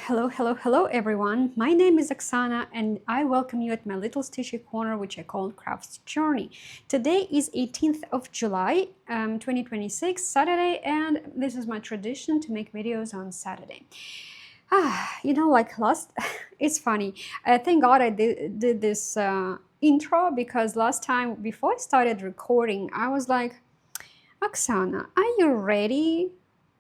Hello everyone. My name is Oksana and I welcome you at my little stitchy corner, which I call Crafts Journey. Today is 18th of July 2026, Saturday, and this is my tradition to make videos on Saturday. It's funny. Thank God I did this intro, because last time before I started recording, I was like, Oksana, are you ready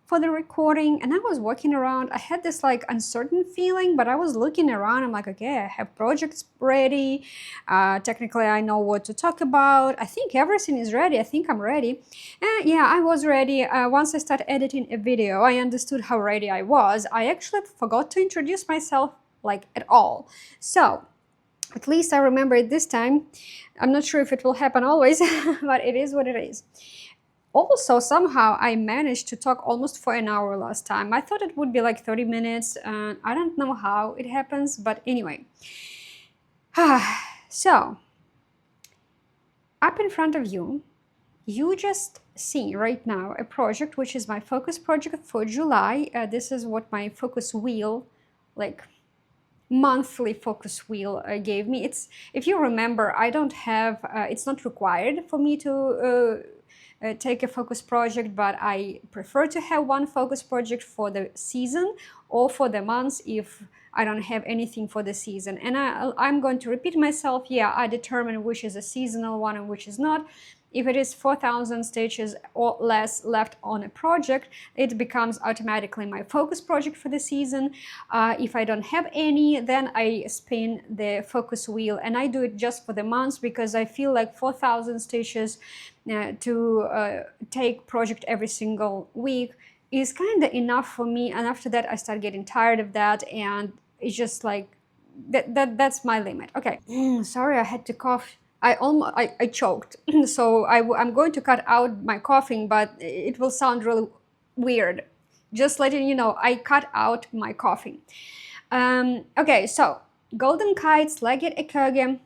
for the recording? And I was walking around. I had this like uncertain feeling, but I was looking around. I'm like, okay, I have projects ready. Technically, I know what to talk about. I think everything is ready. I think I'm ready. And yeah, I was ready. Once I started editing a video, I understood how ready I was. I actually forgot to introduce myself like at all. So at least I remember it this time. I'm not sure if it will happen always, but it is what it is. Also, somehow I managed to talk almost for an hour last time. I thought it would be like 30 minutes, and I don't know how it happens, but anyway. So, up in front of you, you just see right now a project which is my focus project for July. This is what my focus wheel, like monthly focus wheel, gave me. It's, if you remember, I don't have, it's not required for me to take a focus project, but I prefer to have one focus project for the season or for the months if I don't have anything for the season. And I'm going to repeat myself. Yeah, I determine which is a seasonal one and which is not. If it is 4,000 stitches or less left on a project, it becomes automatically my focus project for the season. If I don't have any, then I spin the focus wheel, and I do it just for the months, because I feel like 4,000 stitches to take project every single week is kind of enough for me. And after that, I start getting tired of that, and it's just like that's my limit. Okay, sorry, I had to cough. I choked. So I'm going to cut out my coughing, but it will sound really weird. Just letting you know, I cut out my coughing. Okay, so golden kites, legged ekoge.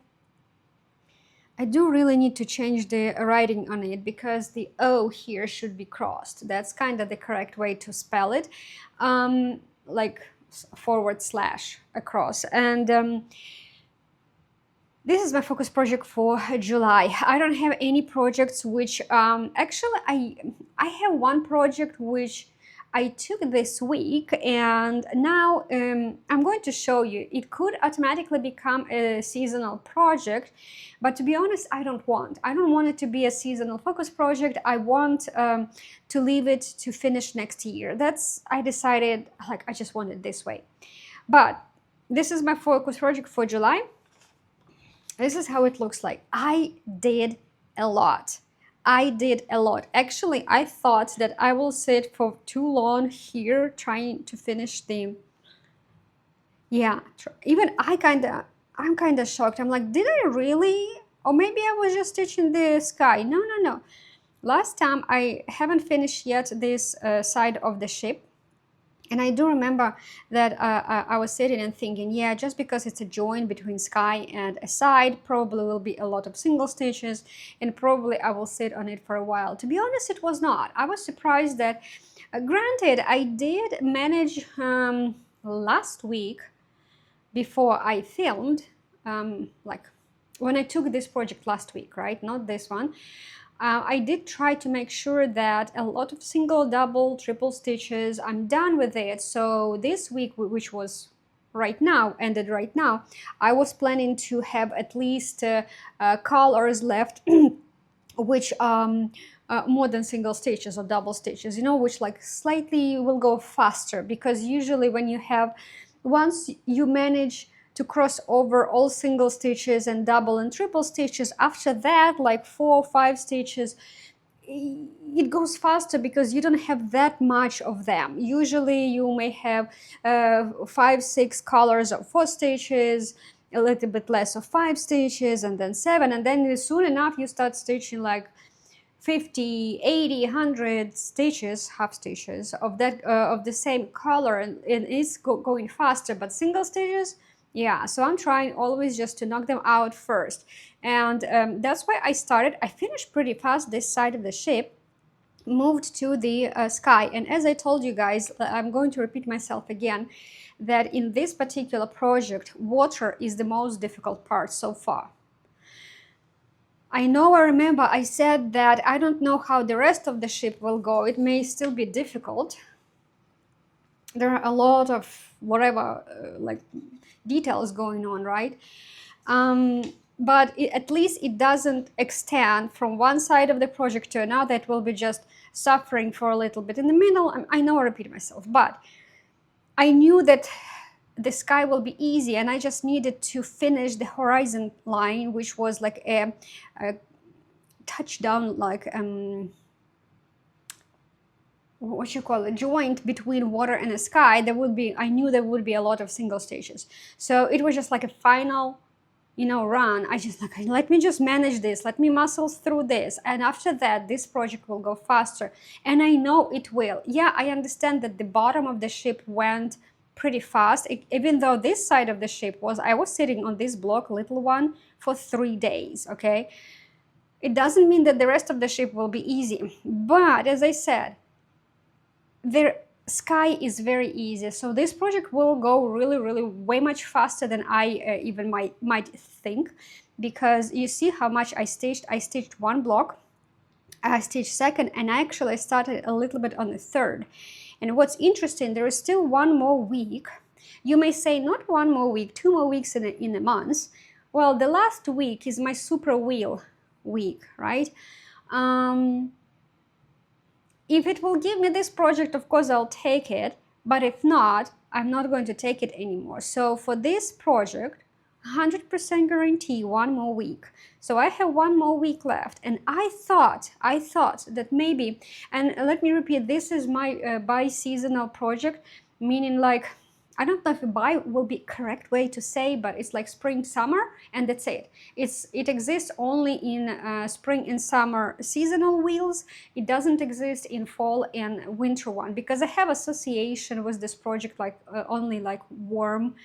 I do really need to change the writing on it, because the O here should be crossed. That's kind of the correct way to spell it, like / across. And this is my focus project for July. I don't have any projects which, actually I have one project which I took this week, and now I'm going to show you. It could automatically become a seasonal project, but to be honest, I don't want it to be a seasonal focus project. I want to leave it to finish next year. I decided, like, I just want it this way. But this is my focus project for July. This is how it looks like. I did a lot. Actually, I thought that I will sit for too long here trying to finish the... Yeah, even I'm kind of shocked. I'm like, did I really? Or maybe I was just stitching the sky. No. Last time I haven't finished yet this side of the ship. And I do remember that I was sitting and thinking, yeah, just because it's a join between sky and a side, probably will be a lot of single stitches, and probably I will sit on it for a while. To be honest, it was not. I was surprised that, granted, I did manage last week, before I filmed, like when I took this project last week, right? Not this one. I did try to make sure that a lot of single, double, triple stitches, I'm done with it. So this week, which was ended right now, I was planning to have at least colors left which more than single stitches or double stitches, you know, which like slightly will go faster, because usually when you have, once you manage to cross over all single stitches and double and triple stitches, after that, like 4 or 5 stitches, it goes faster because you don't have that much of them. Usually you may have 5-6 colors of 4 stitches, a little bit less of 5 stitches, and then 7, and then soon enough you start stitching like 50, 80, 100 stitches, half stitches of that of the same color, and it's going faster. But single stitches, yeah, so I'm trying always just to knock them out first. And that's why I finished pretty fast this side of the ship, moved to the sky. And as I told you guys, I'm going to repeat myself again, that in this particular project, water is the most difficult part so far. I remember I said that I don't know how the rest of the ship will go. It may still be difficult. There are a lot of whatever, like details going on, right? But at least it doesn't extend from one side of the project to another. That will be just suffering for a little bit. In the middle, I know I repeat myself, but I knew that the sky will be easy, and I just needed to finish the horizon line, which was like a touchdown, like what you call it, joint between water and the sky. I knew there would be a lot of single stages, so it was just like a final run. I just like, let me just manage this, let me muscle through this, and after that this project will go faster, and I know it will. Yeah, I understand that the bottom of the ship went pretty fast, even though this side of the ship I was sitting on this block, little one, for 3 days. Okay, it doesn't mean that the rest of the ship will be easy, but as I said, the sky is very easy, so this project will go really way much faster than I even might think, because you see how much I stitched one block, I stitched second, and I actually started a little bit on the third. And what's interesting, there is still 1 more week. You may say, not 1 more week, 2 more weeks in a month. Well, the last week is my super wheel week, right? If it will give me this project, of course I'll take it, but if not, I'm not going to take it anymore. So for this project, 100% guarantee 1 more week. So I have 1 more week left, and I thought that maybe, and let me repeat, this is my bi-seasonal project, meaning like, I don't know if bi will be correct way to say, but it's like spring, summer, and that's it. It exists only in spring and summer seasonal wheels. It doesn't exist in fall and winter one, because I have association with this project like only like warm.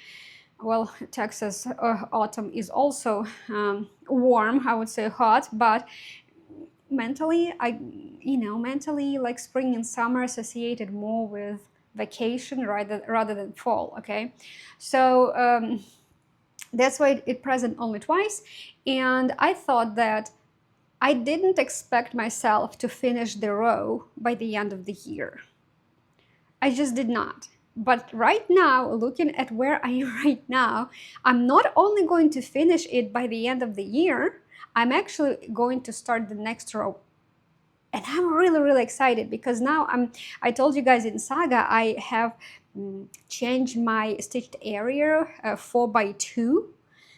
Well, Texas autumn is also warm, I would say hot, but mentally, mentally like spring and summer associated more with vacation rather than fall. Okay, so that's why it present only twice, and I thought that I didn't expect myself to finish the row by the end of the year. I just did not. But right now, looking at where I am right now, I'm not only going to finish it by the end of the year, I'm actually going to start the next row. And I'm really excited, because now I told you guys in Saga I have changed my stitched area 4 by 2,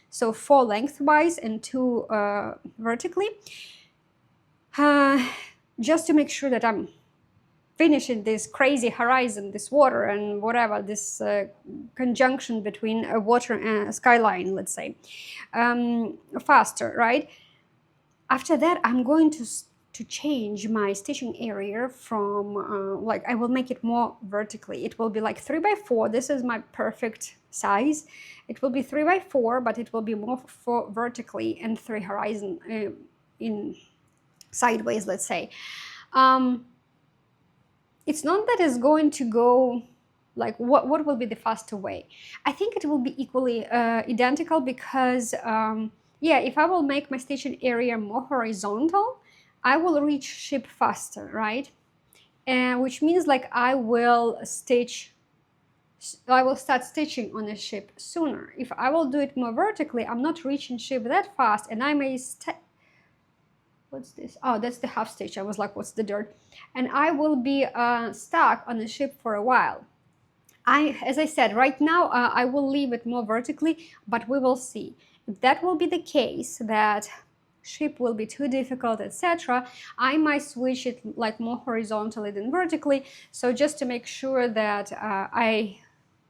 so 4 lengthwise and 2 vertically, just to make sure that I'm finishing this crazy horizon, this water and whatever, this conjunction between water and skyline, let's say, faster, right? After that, I'm going to change my stitching area from like, I will make it more vertically. It will be like 3 by 4. This is my perfect size. It will be 3 by 4, but it will be more for vertically and 3 horizon in sideways, let's say. It's not that it's going to go like, what will be the faster way? I think it will be equally identical, because yeah, if I will make my stitching area more horizontal, I will reach ship faster, right? And which means like I will start stitching on a ship sooner. If I will do it more vertically, I'm not reaching ship that fast, and I may what's this? Oh, that's the half stitch. I was like, what's the dirt? And I will be stuck on the ship for a while. As I said, right now I will leave it more vertically, but we will see. If that will be the case, that ship will be too difficult, etc., I might switch it like more horizontally than vertically, so just to make sure that I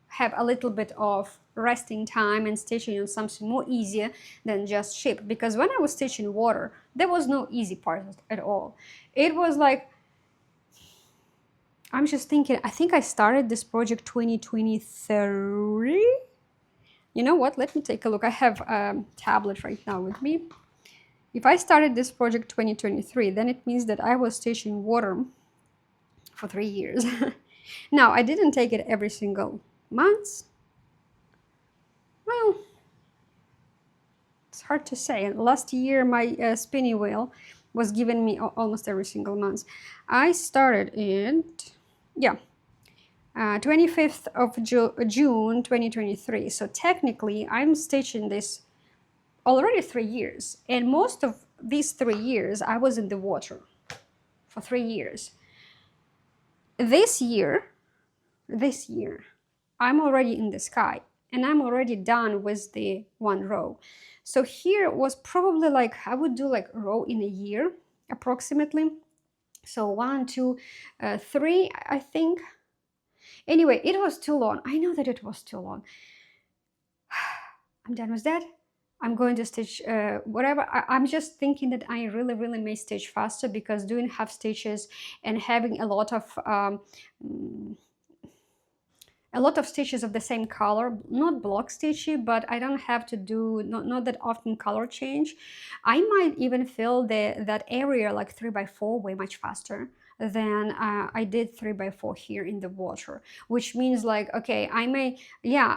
have a little bit of resting time and stitching on something more easier than just ship. Because when I was stitching water, there was no easy part at all. It was like, I'm just thinking, I think I started this project 2023. You know what, let me take a look. I have a tablet right now with me. If I started this project 2023, then it means that I was stitching water for 3 years. Now, I didn't take it every single month. Well, it's hard to say. Last year, my spinning wheel was given me almost every single month. I started it, yeah, 25th of June 2023. So technically, I'm stitching this already 3 years. And most of these 3 years, I was in the water for 3 years. This year, I'm already in the sky and I'm already done with the one row. So here was probably like, I would do like a row in a year approximately. So 1, 2, 3, I think. Anyway, it was too long. I know that it was too long. I'm done with that. I'm going to stitch whatever. I'm just thinking that I really may stitch faster, because doing half stitches and having a lot of stitches of the same color, not block stitchy, but I don't have to do not that often color change. I might even fill that area like 3x4 way much faster than I did 3x4 here in the water, which means like, okay, I may, yeah,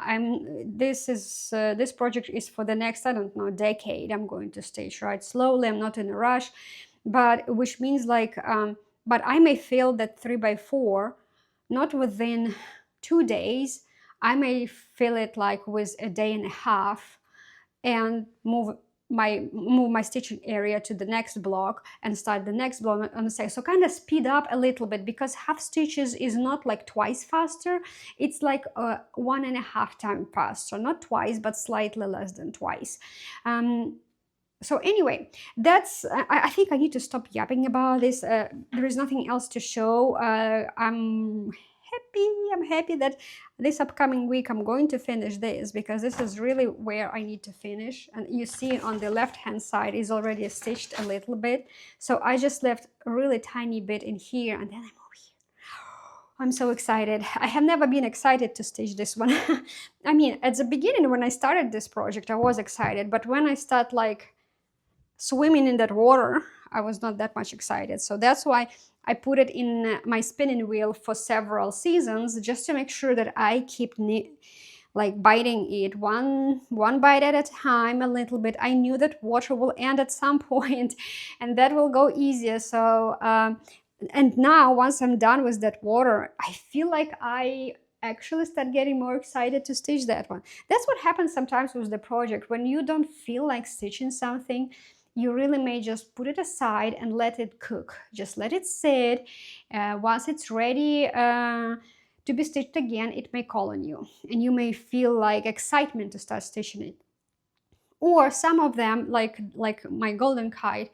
this project is for the next, I don't know, decade. I'm going to stitch, right, slowly. I'm not in a rush, but which means like, but I may fill that 3x4 not within 2 days. I may fill it like with a day and a half and move my stitching area to the next block and start the next block on the side. So kind of speed up a little bit, because half stitches is not like twice faster. It's like 1.5 times faster, not twice, but slightly less than twice. So anyway, that's, I think I need to stop yapping about this. There is nothing else to show. I'm happy that this upcoming week I'm going to finish this, because this is really where I need to finish. And you see on the left hand side is already stitched a little bit, so I just left a really tiny bit in here, and then I'm over here. I'm so excited. I have never been excited to stitch this one. I mean, at the beginning when I started this project I was excited, but when I start like swimming in that water, I was not that much excited. So that's why I put it in my spinning wheel for several seasons, just to make sure that I keep like biting it one bite at a time, a little bit. I knew that water will end at some point and that will go easier. So and now once I'm done with that water, I feel like I actually start getting more excited to stitch that one. That's what happens sometimes with the project. When you don't feel like stitching something, you really may just put it aside and let it cook. Just let it sit. Once it's ready to be stitched again, it may call on you, and you may feel like excitement to start stitching it. Or some of them, like my golden kite,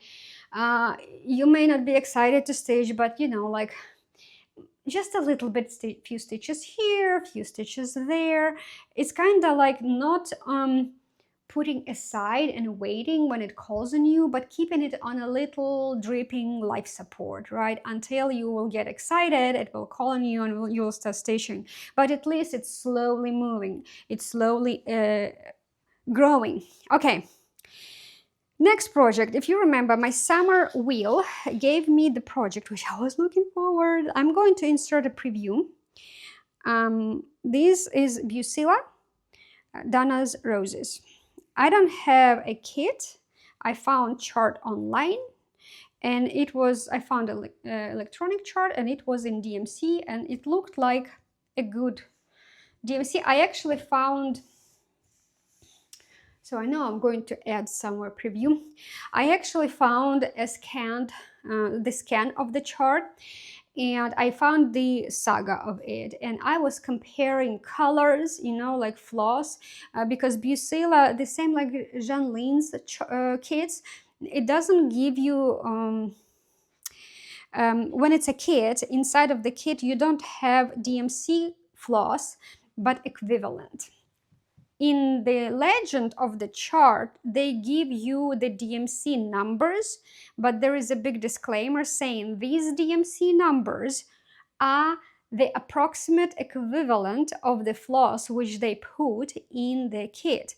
you may not be excited to stitch, but you know, like just a little bit, few stitches here, few stitches there. It's kind of like not putting aside and waiting when it calls on you, but keeping it on a little dripping life support, right? Until you will get excited, it will call on you and you will start stitching. But at least it's slowly moving. It's slowly growing. Okay. Next project, if you remember, my summer wheel gave me the project which I was looking forward. I'm going to insert a preview. This is Busilla, Donna's Roses. I don't have a kit. I found chart online, and it was, I found an electronic chart, and it was in DMC, and it looked like a good DMC. I actually found, so I know I'm going to add somewhere preview. I actually found a scanned, the scan of the chart, and I found the saga of it, and I was comparing colors, you know, like floss, because Busilla, the same like Jean Lynn's kits, it doesn't give you, when it's a kit, inside of the kit you don't have DMC floss, but equivalent. In the legend of the chart, they give you the DMC numbers, but there is a big disclaimer saying these DMC numbers are the approximate equivalent of the floss which they put in the kit.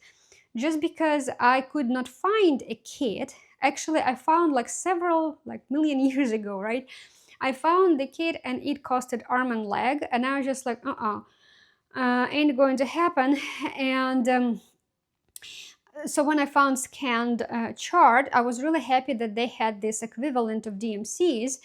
Just because I could not find a kit, actually I found like several, like million years ago, right? I found the kit and it costed arm and leg, and I was just like, ain't going to happen. And so when I found scanned chart, I was really happy that they had this equivalent of DMCs,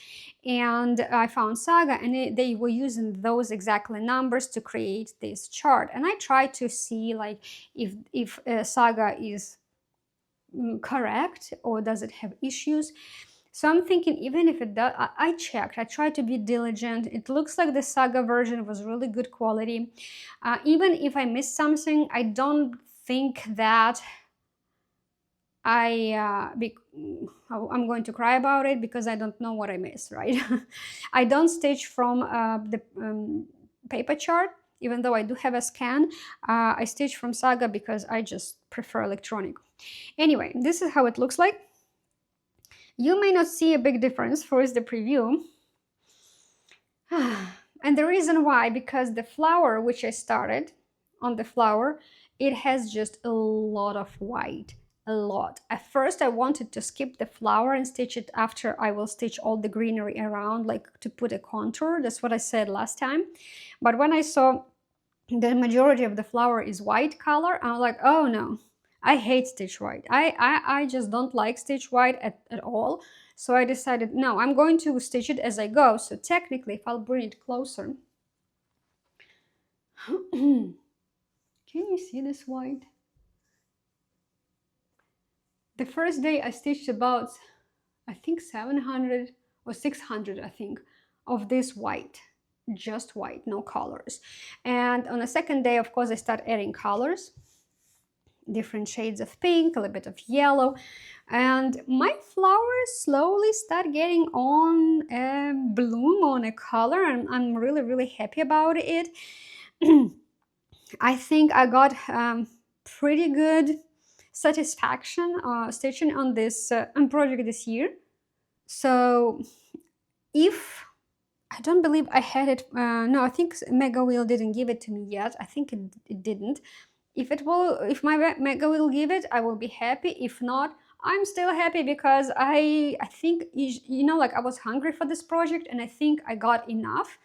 and I found Saga, and they were using those exactly numbers to create this chart. And I tried to see like if Saga is correct or does it have issues. So I'm thinking, even if it does, I checked, I tried to be diligent. It looks like the Saga version was really good quality. Even if I missed something, I don't think that I'm going to cry about it, because I don't know what I missed, right? I don't stitch from the paper chart, even though I do have a scan. I stitch from Saga because I just prefer electronic. Anyway, this is how it looks like. You may not see a big difference for the preview. And the reason why, because the flower which I started on the flower, it has just a lot of white. A lot. At first I wanted to skip the flower and stitch it after I will stitch all the greenery around, like to put a contour. That's what I said last time. But when I saw the majority of the flower is white color, I'm like, oh no, I hate stitch white. I just don't like stitch white at all. So I decided, no, I'm going to stitch it as I go. So technically, if I'll bring it closer, can you see this white? The first day I stitched about, I think 700 or 600, I think, of this white, just white, no colors. And on the second day, of course, I start adding colors, different shades of pink, a little bit of yellow, and my flowers slowly start getting on a bloom, on a color, and I'm really happy about it. I think I got pretty good satisfaction stitching on this project this year. So if I don't believe I had it, no, I think Mega Wheel didn't give it to me yet. I think it didn't. If my Mega will give it, I will be happy. If not, I'm still happy, because I think, you know, like I was hungry for this project, and I think I got enough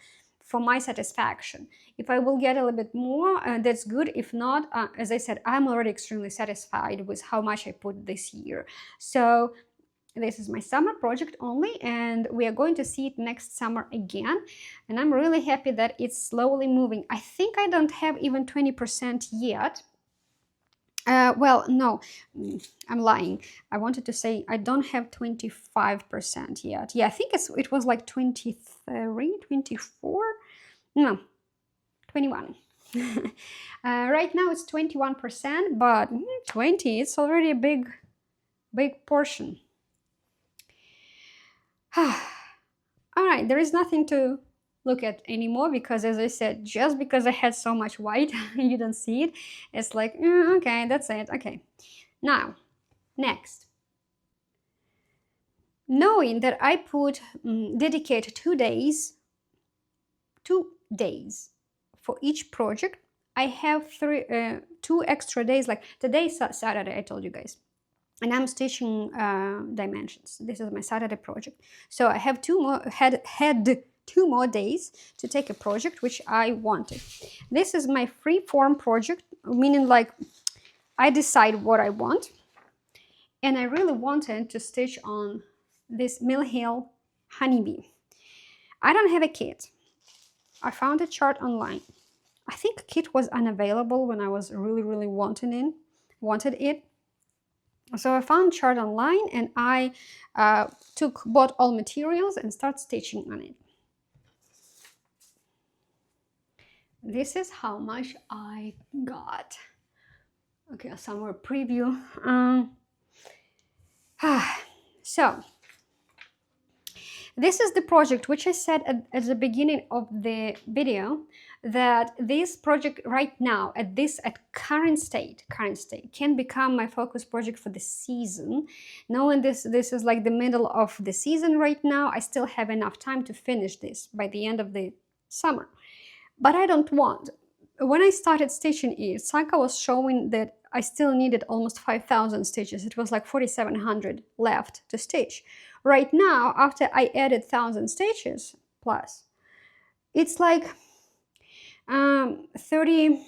for my satisfaction. If I will get a little bit more, that's good. If not, as I said, I'm already extremely satisfied with how much I put this year. So this is my summer project only, and we are going to see it next summer again. And I'm really happy that it's slowly moving. I think I don't have even 20% yet. Well, no, I'm lying. I wanted to say I don't have 25% yet. Yeah, I think it was like 23, 24? No, 21. Right now it's 21%, but 20, it's already a big portion. All right, there is nothing to look at anymore, because as I said, just because I had so much white, you don't see it. It's like, okay, that's it. Okay, now, next. Knowing that I put dedicate 2 days for each project, I have 2 extra days. Like today is Saturday, I told you guys, and I'm stitching dimensions. This is my Saturday project, so I have had 2 more days to take a project which I wanted. This is my free form project, meaning like I decide what I want, and I really wanted to stitch on this Mill Hill honeybee. I don't have a kit. I found a chart online. I think a kit was unavailable when I was really wanted it. So I found chart online, and I bought all materials and start stitching on it. This is how much I got. Okay, somewhere preview. So this is the project which I said at the beginning of the video, that this project right now at current state can become my focus project for the season. Knowing this is like the middle of the season right now, I still have enough time to finish this by the end of the summer. But I don't want. When I started stitching it, Sanka was showing that I still needed almost 5,000 stitches. It was like 4,700 left to stitch. Right now, after I added 1,000 stitches plus, it's like 30,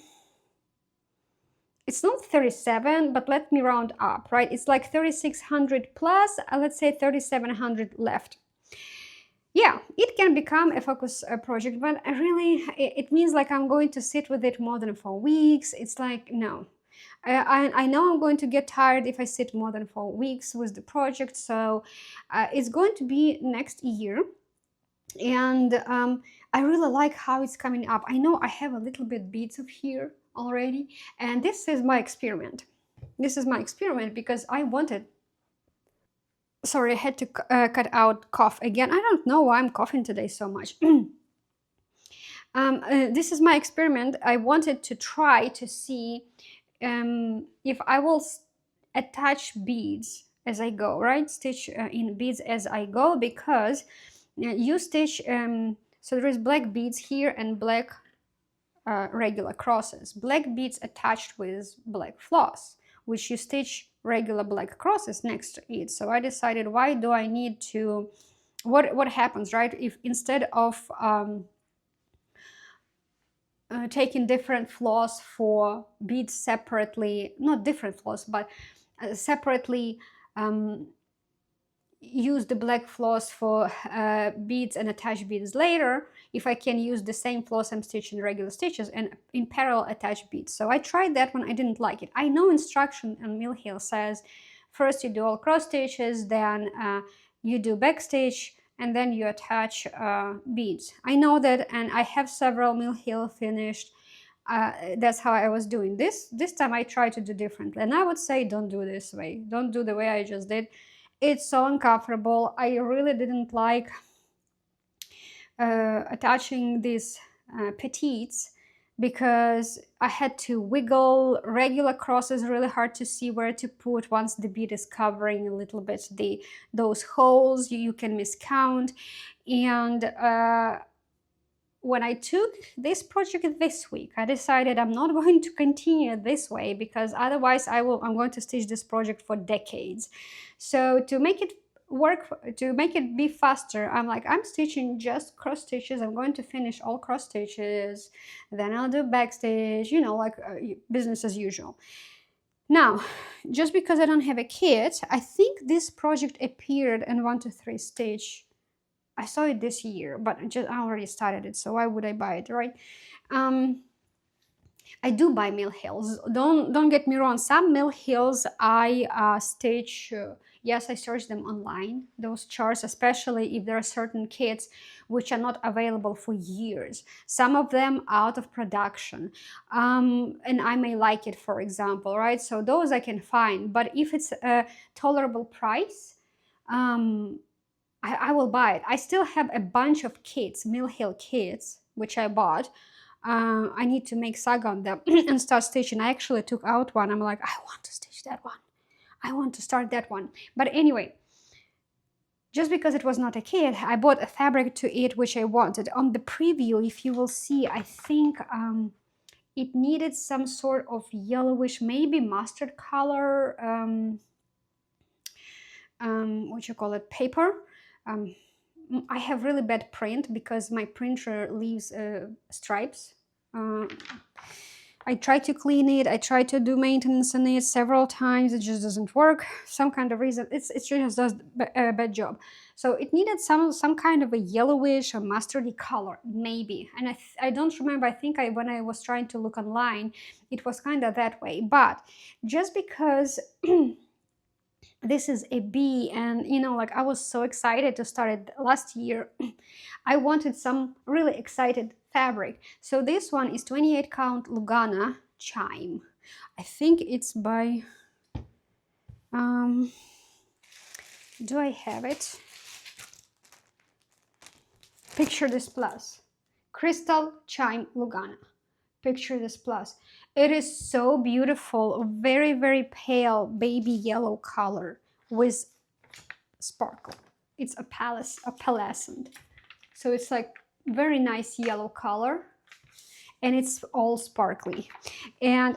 it's not 37, but let me round up, right? It's like 3,600 plus, let's say 3,700 left. Yeah, it can become a focus project, but really it means like I'm going to sit with it more than 4 weeks. It's like, no. I know I'm going to get tired if I sit more than 4 weeks with the project, so it's going to be next year. And I really like how it's coming up. I know I have a little bit beads of here already, and this is my experiment. This is my experiment because I wanted, sorry, I had to cut out cough again. I don't know why I'm coughing today so much. This is my experiment. I wanted to try to see if I will attach beads as I go, right? Stitch in beads as I go, because you stitch, so there is black beads here and black regular crosses. Black beads attached with black floss, which you stitch regular black crosses next to it. So I decided, why do I need to, what happens, right, if instead of taking different floss for beads separately, not different floss, but separately use the black floss for beads and attach beads later, if I can use the same floss I'm stitching regular stitches and in parallel attach beads. So I tried that one, I didn't like it. I know instruction on Mill Hill says first you do all cross stitches, then you do back stitch, and then you attach beads. I know that, and I have several Mill Hill finished. That's how I was doing this time. I tried to do differently, and I would say don't do this way, don't do the way I just did. It's so uncomfortable. I really didn't like attaching these petites because I had to wiggle. Regular crosses really hard to see where to put once the bead is covering a little bit those holes. You can miscount. And when I took this project this week, I decided I'm not going to continue this way, because otherwise I'm going to stitch this project for decades. So to make it work, to make it be faster, I'm stitching just cross stitches. I'm going to finish all cross stitches, then I'll do back stitch, you know, like business as usual. Now, just because I don't have a kit, I think this project appeared in 1 to 3 stitch. I saw it this year, but I already started it, so why would I buy it, right? I do buy Mill Hills. Don't get me wrong. Some Mill Hills I stitch. Yes, I search them online. Those charts, especially if there are certain kits which are not available for years. Some of them out of production, and I may like it, for example, right? So those I can find. But if it's a tolerable price, I will buy it. I still have a bunch of kits, Mill Hill kits, which I bought. I need to make saga on them and start stitching. I actually took out one. I'm like, I want to stitch that one. I want to start that one. But anyway, just because it was not a kit, I bought a fabric to it which I wanted. On the preview, if you will see, I think it needed some sort of yellowish, maybe mustard color, what you call it, paper. I have really bad print because my printer leaves stripes. I tried to clean it, I tried to do maintenance on it several times, it just doesn't work. Some kind of reason, it just does a bad job. So it needed some kind of a yellowish or mustardy color, maybe. And I don't remember, I think when I was trying to look online, it was kind of that way. But just because this is a bee, and you know, like I was so excited to start it last year, I wanted some really excited fabric. So this one is 28 count Lugana Chime. I think it's by do I have it? Picture this plus. Crystal Chime Lugana. Picture this plus. It is so beautiful, very, very pale baby yellow color with sparkle. It's a pearlescent. So it's like very nice yellow color, and it's all sparkly. And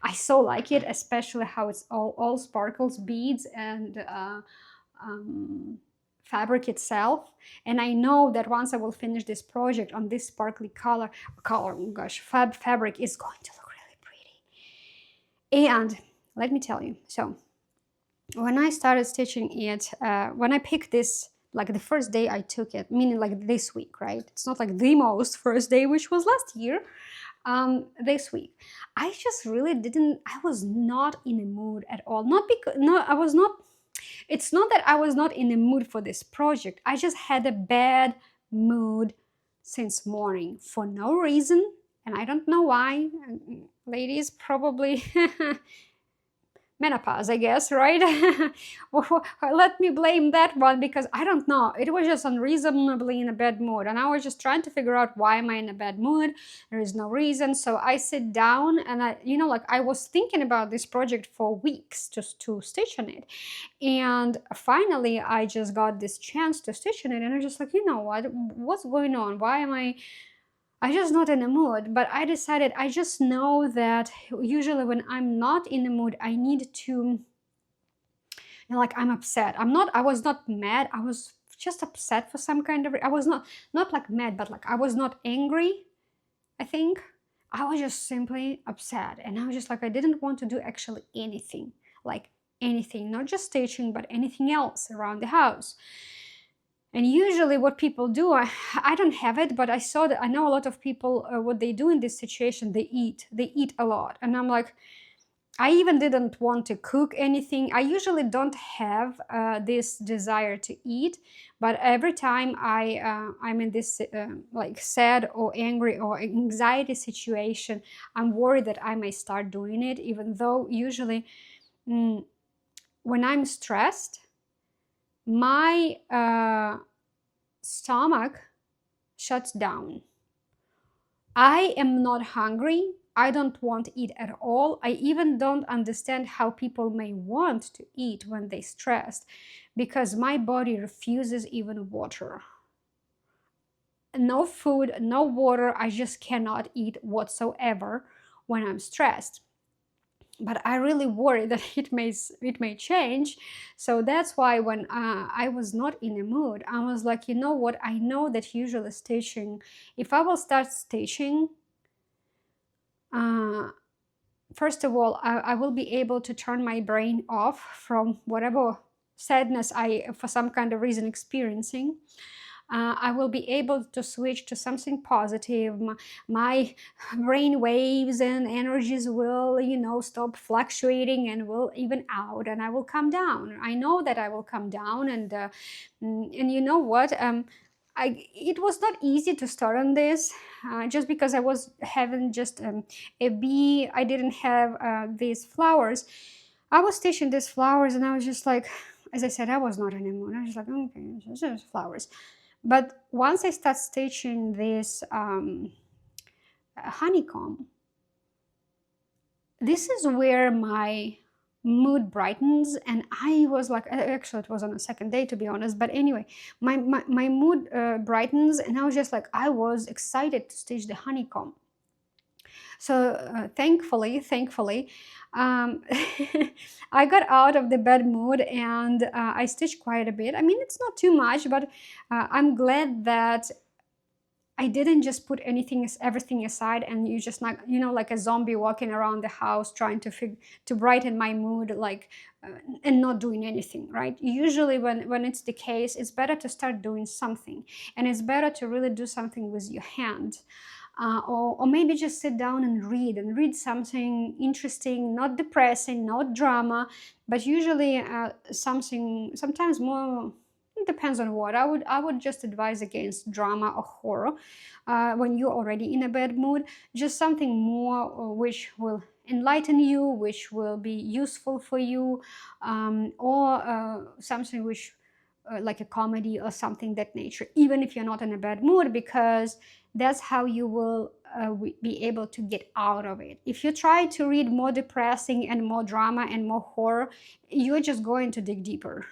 I so like it, especially how it's all sparkles, beads, and fabric itself. And I know that once I will finish this project on this sparkly oh gosh, fabric is going to look really pretty. And let me tell you, so when I started stitching it, when I picked this, like the first day I took it, meaning like this week, right? It's not like the most first day, which was last year. This week, I just really didn't. I was not in a mood at all. Not because no, I was not. It's not that I was not in the mood for this project. I just had a bad mood since morning for no reason, and I don't know why. Ladies, probably menopause, I guess, right? Let me blame that one, because I don't know. It was just unreasonably in a bad mood, and I was just trying to figure out why am I in a bad mood. There is no reason. So I sit down and I was thinking about this project for weeks just to stitch on it. And finally, I just got this chance to stitch on it, and I'm just like, what's going on? Why am I just not in the mood? But I decided, I just know that usually when I'm not in the mood, I need to, like, I'm upset. I was not mad. I was just upset for some kind of, I was not like mad, but like I was not angry, I think. I was just simply upset. And I was just like, I didn't want to do actually anything, like anything, not just stitching, but anything else around the house. And usually what people do, I don't have it, but I know a lot of people, what they do in this situation, they eat a lot. And I'm like, I even didn't want to cook anything. I usually don't have this desire to eat, but every time I'm in this like sad or angry or anxiety situation, I'm worried that I may start doing it, even though usually when I'm stressed, my stomach shuts down. I am not hungry. I don't want to eat at all. I even don't understand how people may want to eat when they're stressed, because my body refuses even water. No food, no water. I just cannot eat whatsoever when I'm stressed. But I really worry that it may change. So that's why when I was not in a mood, I was like, you know what? I know that usually stitching, if I will start stitching, first of all, I will be able to turn my brain off from whatever sadness I, for some kind of reason, experiencing. I will be able to switch to something positive. My brain waves and energies will, stop fluctuating and will even out, and I will come down. I know that I will come down, and you know what? It was not easy to start on this, just because I was having just a bee. I didn't have these flowers. I was stitching these flowers, and I was just like, as I said, I was not in the mood. I was just like, okay, it's just flowers. But once I start stitching this honeycomb, this is where my mood brightens. And I was like, actually it was on the second day, to be honest, but anyway, my mood brightens, and I was just like, I was excited to stitch the honeycomb. So thankfully, I got out of the bad mood, and I stitched quite a bit. I mean, it's not too much, but I'm glad that I didn't just put everything aside, and you just not, like a zombie walking around the house trying to brighten my mood, like, and not doing anything, right? Usually when it's the case, it's better to start doing something, and it's better to really do something with your hand. Or maybe just sit down and read something interesting, not depressing, not drama, but usually something, sometimes more, it depends on what. I would just advise against drama or horror when you're already in a bad mood. Just something more which will enlighten you, which will be useful for you, or something which like a comedy or something that nature, even if you're not in a bad mood, because that's how you will be able to get out of it. If you try to read more depressing and more drama and more horror, you're just going to dig deeper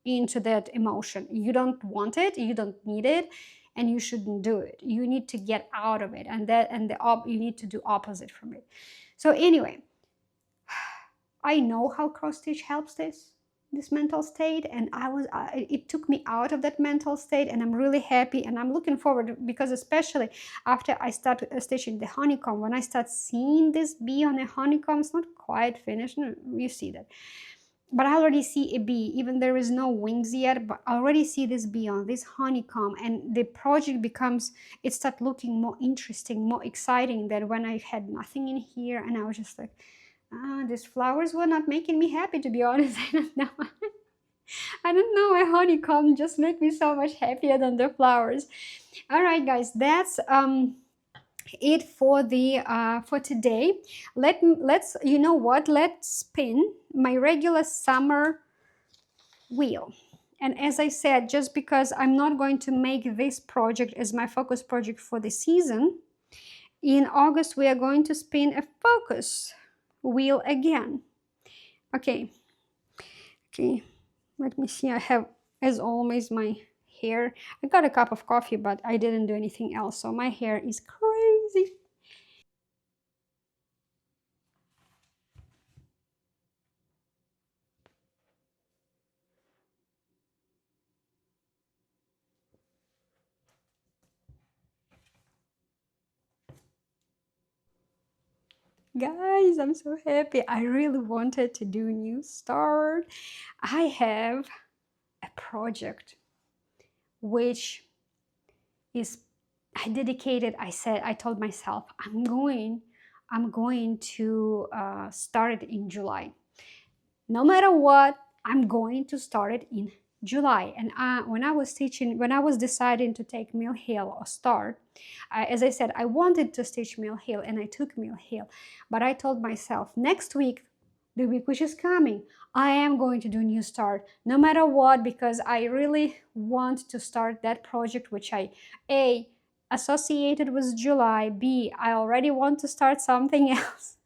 into that emotion. You don't want it, you don't need it, and you shouldn't do it. You need to get out of it, and you need to do opposite from it. So anyway, I know how cross stitch helps this mental state, and it took me out of that mental state, and I'm really happy, and I'm looking forward, because especially after I start stitching the honeycomb, when I start seeing this bee on the honeycomb, it's not quite finished. You see that, but I already see a bee, even there is no wings yet, but I already see this bee on this honeycomb, and the project becomes, it starts looking more interesting, more exciting than when I had nothing in here, and I was just like, these flowers were not making me happy, to be honest. I don't know. I don't know, a honeycomb just made me so much happier than the flowers. All right, guys, that's it for the for today. Let's, you know what, let's spin my regular summer wheel. And as I said, just because I'm not going to make this project as my focus project for the season, in August we are going to spin a focus wheel again. Okay, let me see. I have, as always, my hair. I got a cup of coffee, but I didn't do anything else, so my hair is crazy. Guys, I'm so happy. I really wanted to do a new start. I have a project which is, I dedicated, I told myself I'm going to start it in July. No matter what, I'm going to start it in July. And when I was deciding to take Mill Hill or start, as I said, I wanted to stitch Mill Hill, and I took Mill Hill. But I told myself, next week, the week which is coming, I am going to do New Start, no matter what, because I really want to start that project, which I, A, associated with July, B, I already want to start something else.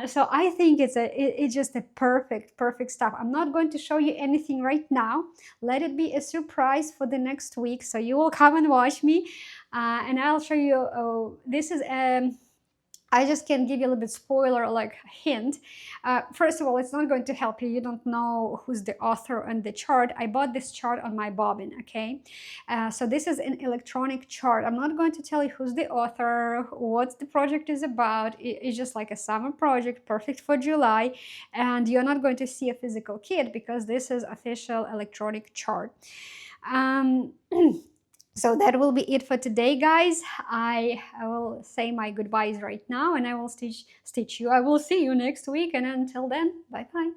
So I think it's just a perfect stuff. I'm not going to show you anything right now. Let it be a surprise for the next week. So you will come and watch me, and I'll show you. This is I just can give you a little bit spoiler, like hint. First of all, it's not going to help you. You don't know who's the author on the chart. I bought this chart on my bobbin, okay? So this is an electronic chart. I'm not going to tell you who's the author, what the project is about. It's just like a summer project, perfect for July. And you're not going to see a physical kit because this is official electronic chart. So that will be it for today, guys. I will say my goodbyes right now, and I will stitch you. I will see you next week, and until then, bye bye.